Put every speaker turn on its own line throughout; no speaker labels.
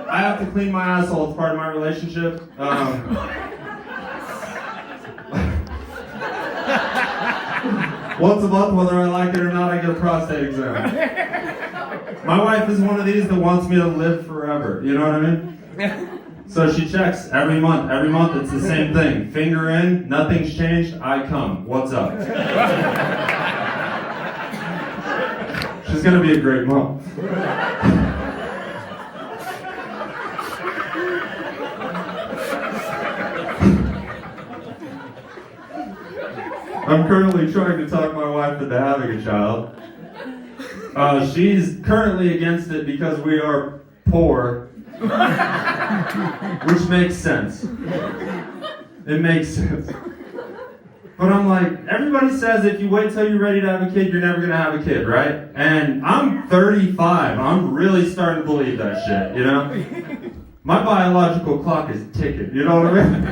I have to clean my asshole. It's part of my relationship. Once a month, whether I like it or not, I get a prostate exam. My wife is one of these that wants me to live forever. You know what I mean? So she checks every month. Every month it's the same thing. Finger in, nothing's changed, I come. What's up? She's gonna be a great mom. I'm currently trying to talk my wife into having a child. She's currently against it because we are poor. Which makes sense. It makes sense. But I'm like, everybody says if you wait till you're ready to have a kid, you're never gonna have a kid, right? And I'm 35. I'm really starting to believe that shit, you know? My biological clock is ticking, you know what I mean?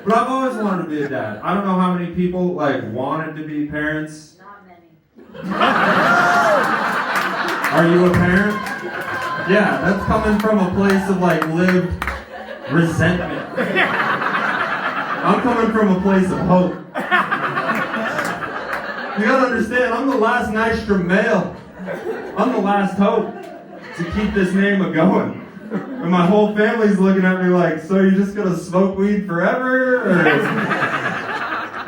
But I've always wanted to be a dad. I don't know how many people wanted to be parents.
Not many.
Are you a parent? Yeah, that's coming from a place of lived resentment. I'm coming from a place of hope. You gotta understand, I'm the last Nystrom male. I'm the last hope to keep this name a-going. And my whole family's looking at me like, so you're just gonna smoke weed forever?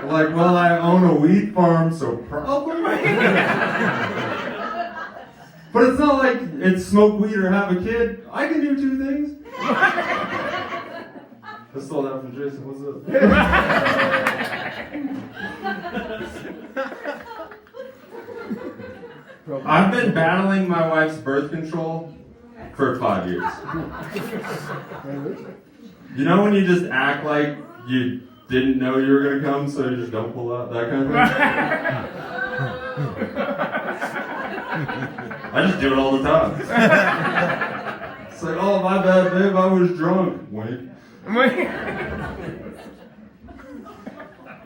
Or well, I own a weed farm, so probably. But it's not like it's smoke weed or have a kid. I can do two things. I stole that from Jason. What's up? I've been battling my wife's birth control for 5 years. You know when you just act like you didn't know you were going to come, so you just don't pull out, that kind of thing? I just do it all the time. It's like, oh, my bad, babe, I was drunk. Wink.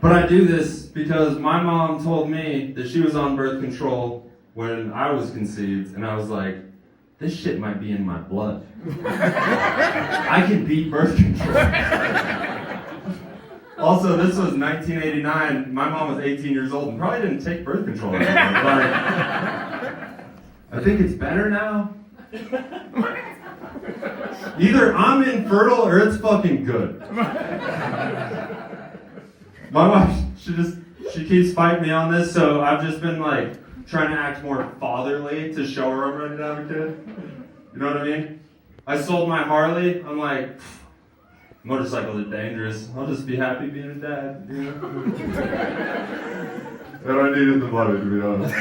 But I do this because my mom told me that she was on birth control when I was conceived, and I was like, this shit might be in my blood. I can beat birth control. Also, this was 1989. My mom was 18 years old and probably didn't take birth control anymore. But I think it's better now. Either I'm infertile or it's fucking good. My wife, she keeps fighting me on this, so I've just been trying to act more fatherly to show her I'm ready to have a kid. You know what I mean? I sold my Harley. I'm like, motorcycles are dangerous. I'll just be happy being a dad, you know? And I needed the money, to be honest.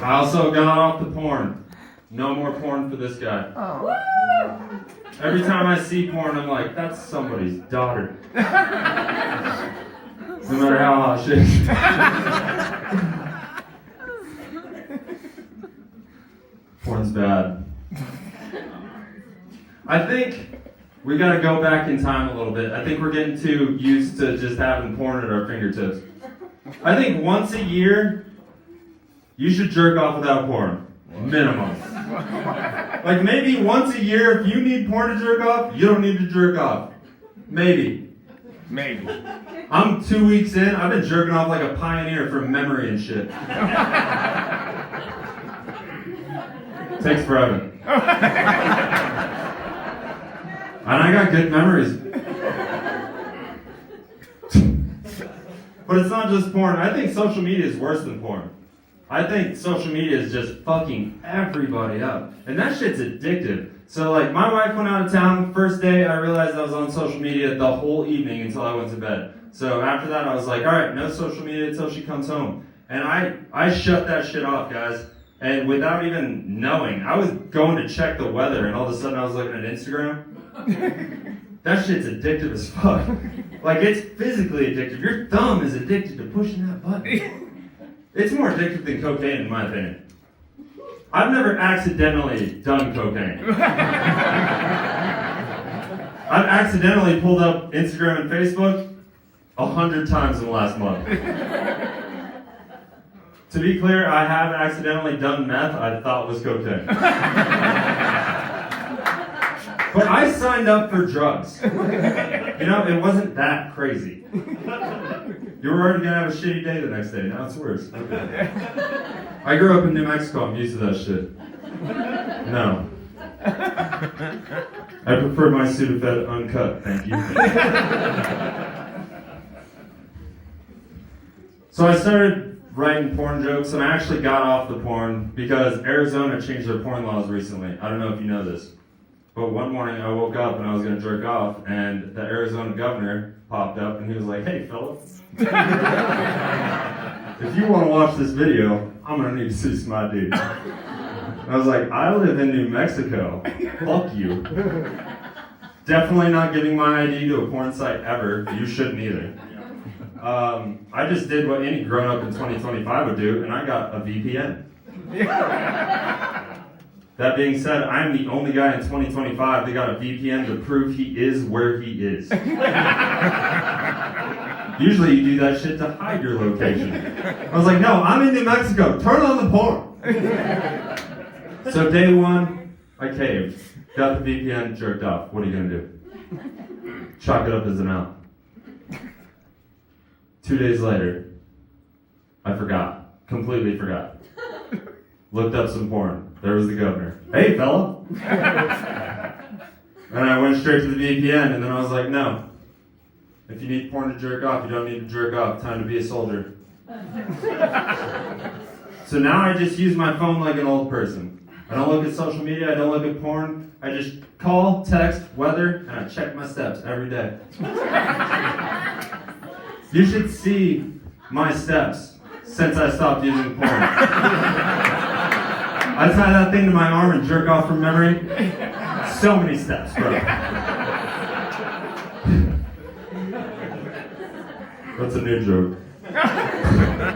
I also got off the porn. No more porn for this guy.
Oh.
Every time I see porn, I'm like, that's somebody's daughter. No matter how hot she is. Porn's bad. I think we gotta go back in time a little bit. I think we're getting too used to just having porn at our fingertips. I think once a year, you should jerk off without porn. Minimum. Maybe once a year, if you need porn to jerk off, you don't need to jerk off. Maybe. I'm 2 weeks in, I've been jerking off like a pioneer from memory and shit. Takes forever. And I got good memories. But it's not just porn. I think social media is worse than porn. I think social media is just fucking everybody up. And that shit's addictive. So my wife went out of town. First day, I realized I was on social media the whole evening until I went to bed. So after that, I was like, all right, no social media until she comes home. And I shut that shit off, guys. And without even knowing, I was going to check the weather, and all of a sudden I was looking at Instagram. That shit's addictive as fuck. It's physically addictive. Your thumb is addicted to pushing that button. It's more addictive than cocaine, in my opinion. I've never accidentally done cocaine. I've accidentally pulled up Instagram and Facebook 100 times in the last month. To be clear, I have accidentally done meth I thought was cocaine. But I signed up for drugs. You know, it wasn't that crazy. You were already gonna have a shitty day the next day, now it's worse. Okay. I grew up in New Mexico, I'm used to that shit. No. I prefer my Sudafed uncut, thank you. So I started writing porn jokes, and I actually got off the porn because Arizona changed their porn laws recently. I don't know if you know this. But one morning I woke up and I was going to jerk off, and the Arizona governor popped up and he was like, "Hey, fella, if you want to watch this video, I'm going to need to see some ID." I was like, "I live in New Mexico. Fuck you. Definitely not giving my ID to a porn site ever. You shouldn't either." I just did what any grown-up in 2025 would do, and I got a VPN. That being said, I'm the only guy in 2025 that got a VPN to prove he is where he is. Usually you do that shit to hide your location. I was like, "No, I'm in New Mexico. Turn on the porn." So day one, I caved. Got the VPN, jerked off. What are you going to do? Chalk it up as an out. 2 days later, I forgot. Completely forgot. Looked up some porn. There was the governor. "Hey, fella." And I went straight to the VPN, and then I was like, "No. If you need porn to jerk off, you don't need to jerk off. Time to be a soldier." So now I just use my phone like an old person. I don't look at social media, I don't look at porn. I just call, text, weather, and I check my steps every day. You should see my steps since I stopped using porn. I tie that thing to my arm and jerk off from memory. So many steps, bro. That's a new joke.